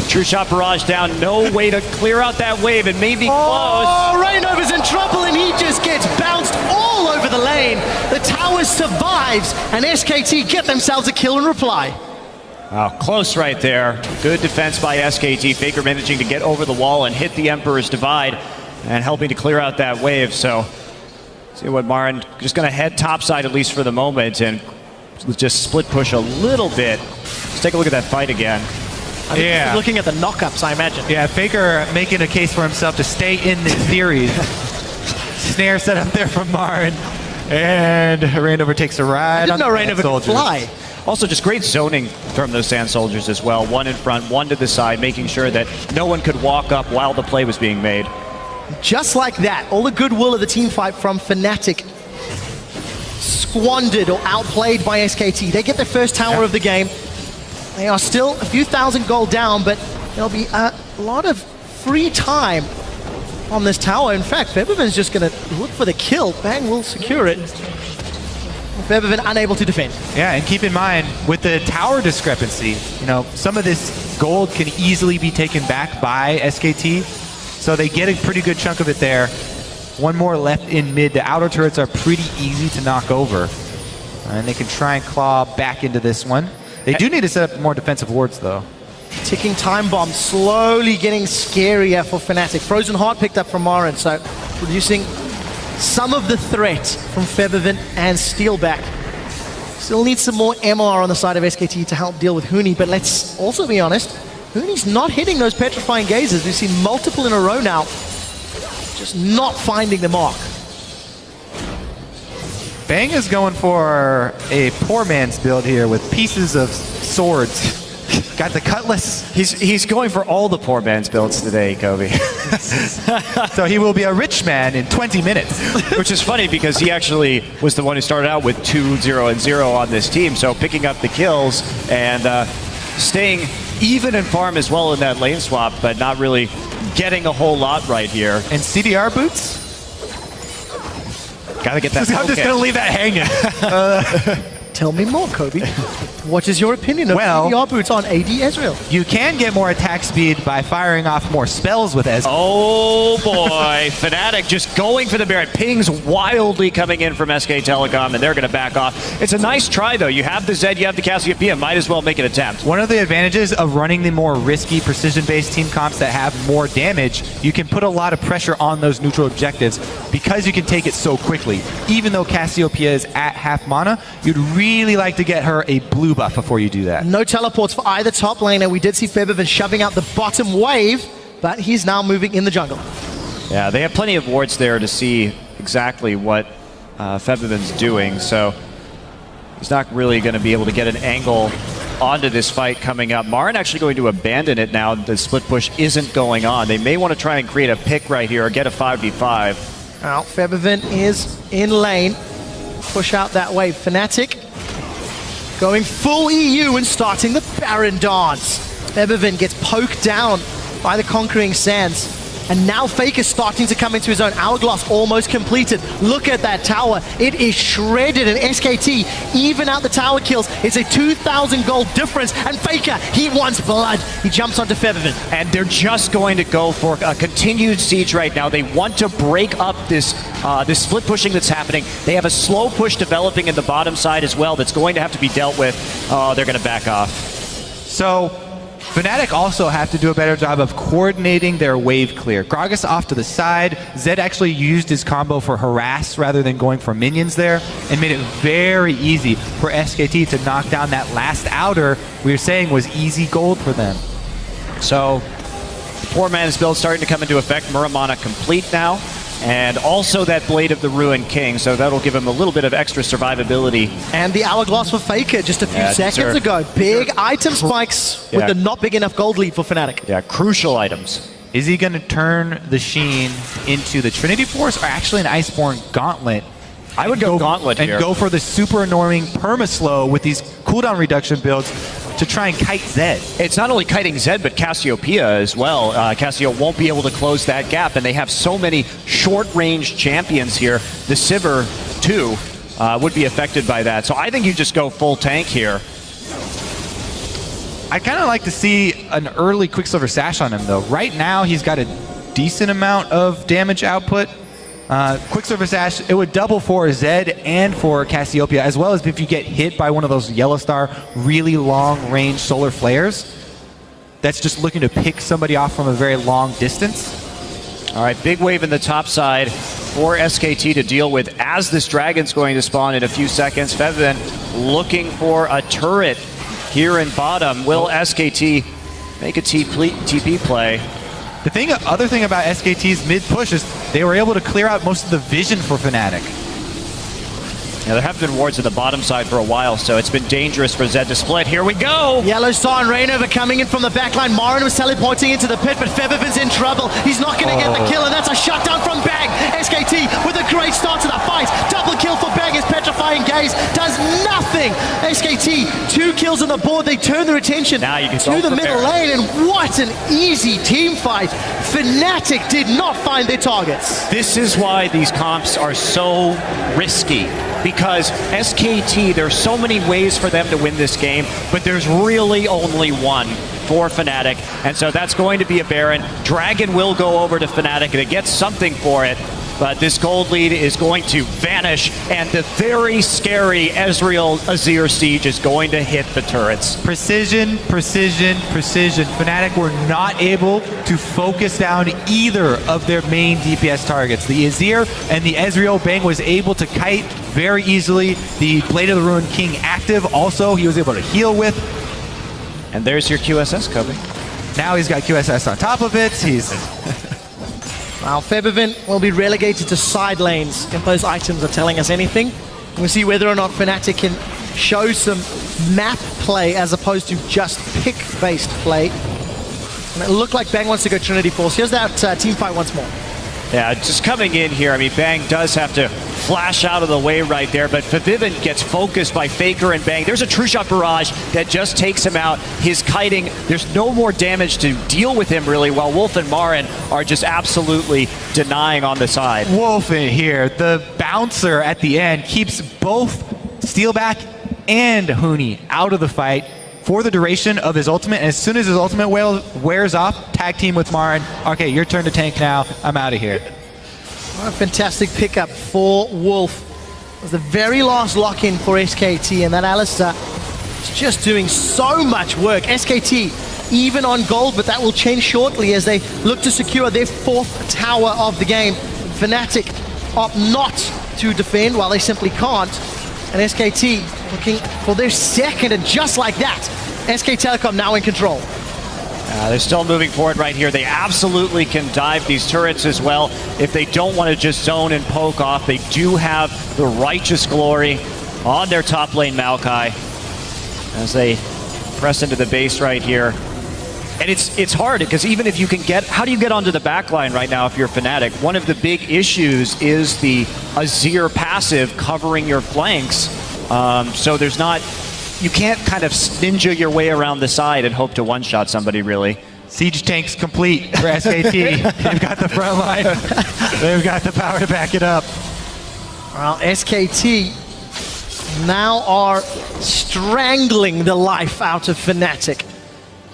True shot barrage down, no way to clear out that wave. It may be close. Oh, Reignover's in trouble, and he just gets bounced all over the lane. The tower survives, and SKT get themselves a kill in reply. Wow, close right there. Good defense by SKT. Faker managing to get over the wall and hit the Emperor's Divide and helping to clear out that wave. So, see what Marin just going to head topside at least for the moment and just split push a little bit. Let's take a look at that fight again. Yeah. Looking at the knockups, I imagine. Yeah, Faker making a case for himself to stay in this series. Snare set up there from Marin. And Reignover takes a ride. I didn't know Reignover could fly. Also, just great zoning from those Sand Soldiers as well. One in front, one to the side, making sure that no one could walk up while the play was being made. Just like that, all the goodwill of the team fight from FNATIC squandered or outplayed by SKT. They get their first tower of the game. They are still a few thousand gold down, but there'll be a lot of free time on this tower. In fact, Febiven's just going to look for the kill. Bang will secure it. Febiven unable to defend. Yeah, and keep in mind, with the tower discrepancy, you know, some of this gold can easily be taken back by SKT, so they get a pretty good chunk of it there. One more left in mid. The outer turrets are pretty easy to knock over, and they can try and claw back into this one. They do need to set up more defensive wards, though. Ticking time bomb slowly getting scarier for FNATIC. Frozen Heart picked up from Marin, so reducing some of the threat from Febiven and Steelback. Still needs some more MR on the side of SKT to help deal with Huni, but let's also be honest, Huni's not hitting those petrifying gazes. We've seen multiple in a row now, just not finding the mark. Bang is going for a poor man's build here with pieces of swords. Got the cutlass. He's going for all the poor man's builds today, Kobe. So he will be a rich man in 20 minutes. Which is funny because he actually was the one who started out with 2-0-0 on this team. So picking up the kills and staying even in farm as well in that lane swap, but not really getting a whole lot right here. And CDR boots? Gotta get that. I'm just gonna leave that hanging. Tell me more, Kobe. What is your opinion of CDR boots on AD Ezreal? You can get more attack speed by firing off more spells with Ezreal. Oh boy, FNATIC just going for the Baron. Pings wildly coming in from SK Telecom, and they're going to back off. It's a nice try, though. You have the Zed, you have the Cassiopeia. Might as well make an attempt. One of the advantages of running the more risky, precision-based team comps that have more damage, you can put a lot of pressure on those neutral objectives because you can take it so quickly. Even though Cassiopeia is at half mana, you'd really like to get her a blue buff before you do that. No teleports for either top laner. We did see Febiven shoving out the bottom wave, but he's now moving in the jungle. Yeah, they have plenty of wards there to see exactly what Febiven's doing, so he's not really going to be able to get an angle onto this fight coming up. Marin actually going to abandon it now. The split push isn't going on. They may want to try and create a pick right here or get a 5v5. Now, Febiven is in lane. Push out that wave. FNATIC going full EU and starting the Baron dance. Febiven gets poked down by the Conquering Sands. And now Faker starting to come into his own. Hourglass almost completed. Look at that tower. It is shredded, and SKT even out the tower kills. It's a 2,000 gold difference, and Faker, he wants blood. He jumps onto Febiven. And they're just going to go for a continued siege right now. They want to break up this this split pushing that's happening. They have a slow push developing in the bottom side as well that's going to have to be dealt with. Oh, they're going to back off. So FNATIC also have to do a better job of coordinating their wave clear. Gragas off to the side. Zed actually used his combo for harass rather than going for minions there and made it very easy for SKT to knock down that last outer we were saying was easy gold for them. So, poor man's build starting to come into effect. Muramana complete now. And also that Blade of the Ruined King, so that'll give him a little bit of extra survivability. And the Hourglass for Faker just a few seconds ago. Big item spikes with the not big enough gold lead for FNATIC. Yeah, crucial items. Is he going to turn the Sheen into the Trinity Force or actually an Iceborne Gauntlet? I would go Gauntlet here. And go for the super annoying perma-slow with these cooldown reduction builds to try and kite Zed. It's not only kiting Zed, but Cassiopeia as well. Cassio won't be able to close that gap, and they have so many short-range champions here. The Sivir, too, would be affected by that. So I think you just go full tank here. I kind of like to see an early Quicksilver Sash on him, though. Right now, he's got a decent amount of damage output. Quicksilver Sash, it would double for Zed and for Cassiopeia, as well as if you get hit by one of those Yellow Star really long-range solar flares that's just looking to pick somebody off from a very long distance. All right, big wave in the top side for SKT to deal with as this dragon's going to spawn in a few seconds. Febiven looking for a turret here in bottom. Will SKT make a TP play? The other thing about SKT's mid push is they were able to clear out most of the vision for FNATIC. Yeah, there have been wards at the bottom side for a while, so it's been dangerous for Zed to split. Here we go! Yellow Star and Rainover coming in from the backline. Marin was teleporting into the pit, but Febiven's in trouble. He's not going to get the kill, and that's a shutdown from Bang. SKT with a great start to the fight. Double kill for Bang. His Petrifying Gaze does nothing. SKT, 2 kills on the board. They turn their attention now you can to the middle lane, and what an easy team fight. FNATIC did not find their targets. This is why these comps are so risky. Because SKT, there's so many ways for them to win this game, but there's really only one for FNATIC, and so that's going to be a Baron. Dragon will go over to FNATIC and get something for it, but this gold lead is going to vanish, and the very scary Ezreal Azir Siege is going to hit the turrets. Precision, precision, precision. FNATIC were not able to focus down either of their main DPS targets. The Azir and the Ezreal. Bang was able to kite very easily. The Blade of the Ruined King active also, he was able to heal with. And there's your QSS coming. Now he's got QSS on top of it. He's... Now Febiven will be relegated to side lanes if those items are telling us anything. We'll see whether or not FNATIC can show some map play as opposed to just pick-based play. And it looked like Bang wants to go Trinity Force. Here's that team fight once more. Yeah, just coming in here, I mean, Bang does have to flash out of the way right there, but Febiven gets focused by Faker and Bang. There's a True Shot Barrage that just takes him out. His kiting, there's no more damage to deal with him, really, while Wolf and Marin are just absolutely denying on the side. Wolf in here, the bouncer at the end, keeps both Steelback and Huni out of the fight for the duration of his ultimate, and as soon as his ultimate wears off, tag team with Marin. Okay, your turn to tank now. I'm out of here. What a fantastic pickup for Wolf. It was the very last lock-in for SKT, and that Alistar is just doing so much work. SKT even on gold, but that will change shortly as they look to secure their 4th tower of the game. FNATIC opt not to defend while they simply can't, and SKT looking for their 2nd, and just like that, SK Telecom now in control. They're still moving forward right here. They absolutely can dive these turrets as well. If they don't want to just zone and poke off, they do have the Righteous Glory on their top lane Maokai as they press into the base right here. And it's hard because even if you can get, how do you get onto the back line right now if you're FNATIC? One of the big issues is the Azir passive covering your flanks. So there's not, you can't kind of ninja your way around the side and hope to one-shot somebody, really. Siege tanks complete for SKT. They've got the front line. They've got the power to back it up. Well, SKT now are strangling the life out of FNATIC.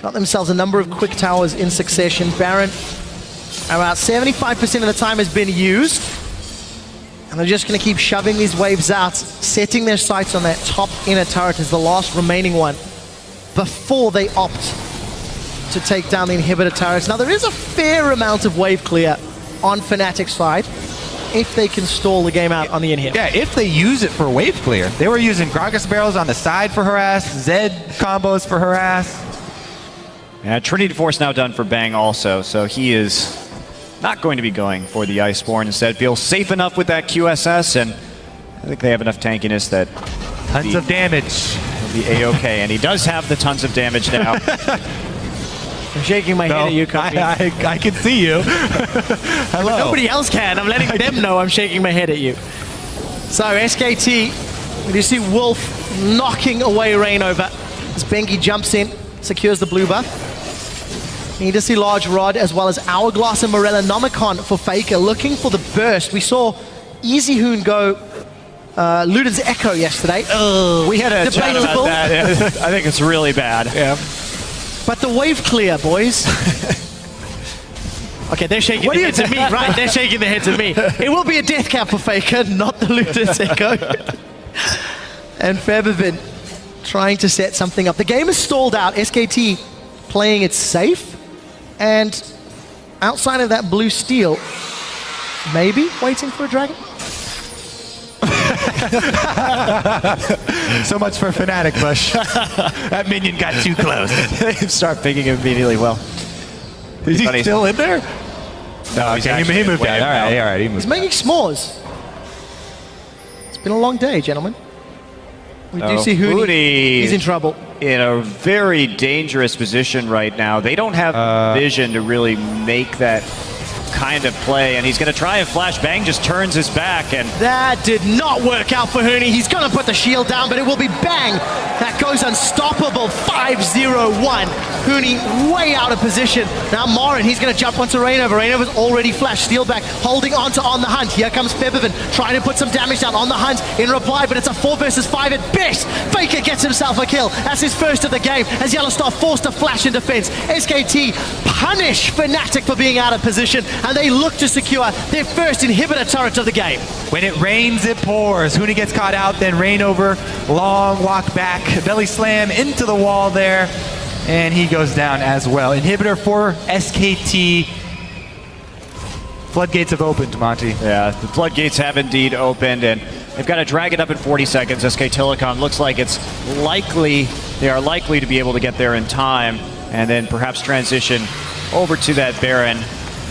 Got themselves a number of quick towers in succession. Baron, about 75% of the time has been used. And they're just going to keep shoving these waves out, setting their sights on that top inner turret as the last remaining one before they opt to take down the inhibitor turrets. Now, there is a fair amount of wave clear on FNATIC's side if they can stall the game out on the inhib. Yeah, if they use it for wave clear. They were using Gragas barrels on the side for harass, Zed combos for harass. Yeah, Trinity Force now done for Bang also, so he is not going to be going for the Iceborne. Instead, feels safe enough with that QSS, and I think they have enough tankiness that tons of damage. He'll be A-okay, and he does have the tons of damage now. I'm shaking my head at you, Copy. I can see you. Hello. But nobody else can. I'm letting them know I'm shaking my head at you. So SKT, you see Wolf knocking away Rainover as Bengi jumps in, secures the blue buff. Need to see Large Rod as well as Hourglass and Morella Nomicon for Faker, looking for the burst. We saw Easy Hoon go Luden's Echo yesterday. We had a chat about that. Yeah. I think it's really bad. Yeah. But the wave clear, boys. Okay, they're shaking their heads at me, right? They're shaking their heads at me. It will be a death cap for Faker, not the Luden's Echo. And Febiven trying to set something up. The game is stalled out. SKT playing it safe. And outside of that blue steel, maybe waiting for a dragon? So much for FNATIC, Bush. That minion got too close. They start picking him immediately. Well, is he still in there? No, he's okay, he moved down. All right, he moved. He's making s'mores. been a long day, gentlemen. We do see Huni. He's in trouble. In a very dangerous position right now. They don't have vision to really make that kind of play, and he's going to try and flash. Bang just turns his back, and that did not work out for Huni. He's going to put the shield down, but it will be Bang. That goes unstoppable. 5-0-1. Huni way out of position. Now Morin, he's going to jump onto Rainover. Rainover's already flashed. Steelback holding onto On the Hunt. Here comes Febiven trying to put some damage down. On the Hunt in reply, but it's a 4 versus 5 at best. Faker gets himself a kill. That's his first of the game as Yellowstar forced to flash in defense. SKT punish FNATIC for being out of position, and they look to secure their first inhibitor turret of the game. When it rains, it pours. Huni gets caught out, then Rainover, long walk back, belly slam into the wall there, and he goes down as well. Inhibitor for SKT. Floodgates have opened, Monty. Yeah, the floodgates have indeed opened, and they've got to drag it up in 40 seconds. SK Telecom looks like they are likely to be able to get there in time, and then perhaps transition over to that Baron.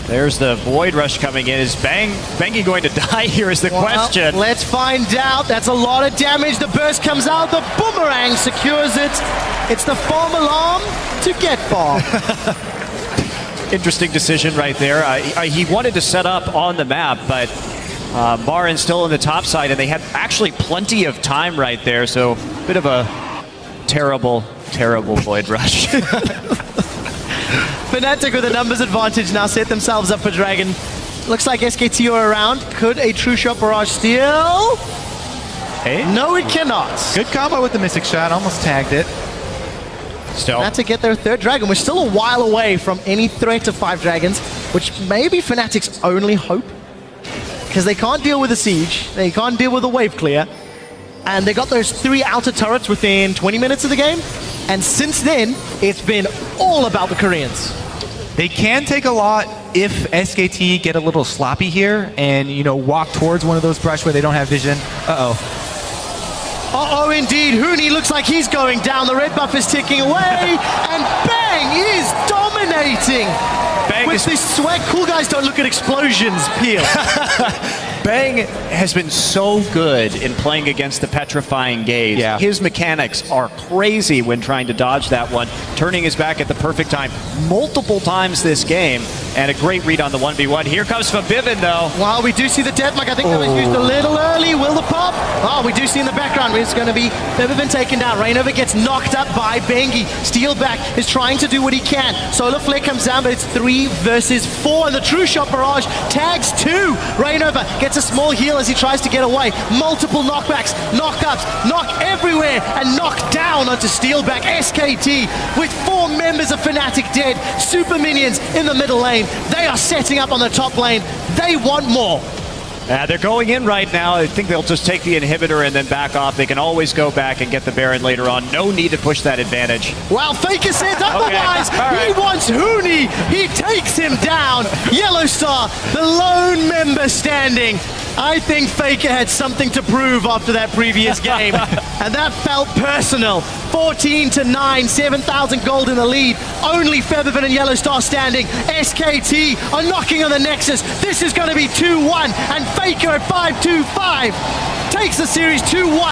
There's the Void Rush coming in. Is Bangy going to die here is the question. Let's find out. That's a lot of damage. The burst comes out. The boomerang secures it. It's the farm alarm to get farm. Interesting decision right there. He wanted to set up on the map, but Marin's still on the top side, and they had actually plenty of time right there. So a bit of a terrible, terrible Void Rush. FNATIC with a numbers advantage now set themselves up for Dragon. Looks like SKT are around. Could a true shot barrage steal? Hey. No, it cannot. Good combo with the Mystic Shot. Almost tagged it. Still. FNATIC get their third Dragon. We're still a while away from any threat of 5 Dragons, which may be FNATIC's only hope. Because they can't deal with a siege. They can't deal with a wave clear. And they got those 3 outer turrets within 20 minutes of the game. And since then, it's been all about the Koreans. They can take a lot if SKT get a little sloppy here and, you know, walk towards one of those brush where they don't have vision. Uh-oh. Uh-oh, indeed. Huni looks like he's going down. The red buff is ticking away. And Bang is dominating. Bang with this swag. Cool guys don't look at explosions, Peel. Bang has been so good in playing against the Petrifying Gaze. Yeah. His mechanics are crazy when trying to dodge that one, turning his back at the perfect time multiple times this game, and a great read on the 1v1. Here comes Febiven, though. Well, we do see the deathmark. I think that was used a little early. Will the pop? Oh, we do see in the background it's going to be Febiven taken down. Rainover gets knocked up by Bengi. Steelback is trying to do what he can. Solar Flare comes down, but it's 3 versus 4, and the True Shot Barrage tags 2. Rainover gets a small heal as he tries to get away. Multiple knockbacks, knockups, knock everywhere, and knock down onto Steelback. SKT with 4 members of FNATIC dead. Super minions in the middle lane. They are setting up on the top lane. They want more. They're going in right now. I think they'll just take the inhibitor and then back off. They can always go back and get the Baron later on. No need to push that advantage. Well, Faker says otherwise. Okay. Right. He wants Huni. He takes him down. Yellowstar, the lone member standing. I think Faker had something to prove after that previous game, and that felt personal. 14-9, 7,000 gold in the lead. Only Febiven and Yellowstar standing. SKT are knocking on the Nexus. This is going to be 2-1, and Faker at 5-2-5 takes the series 2-1.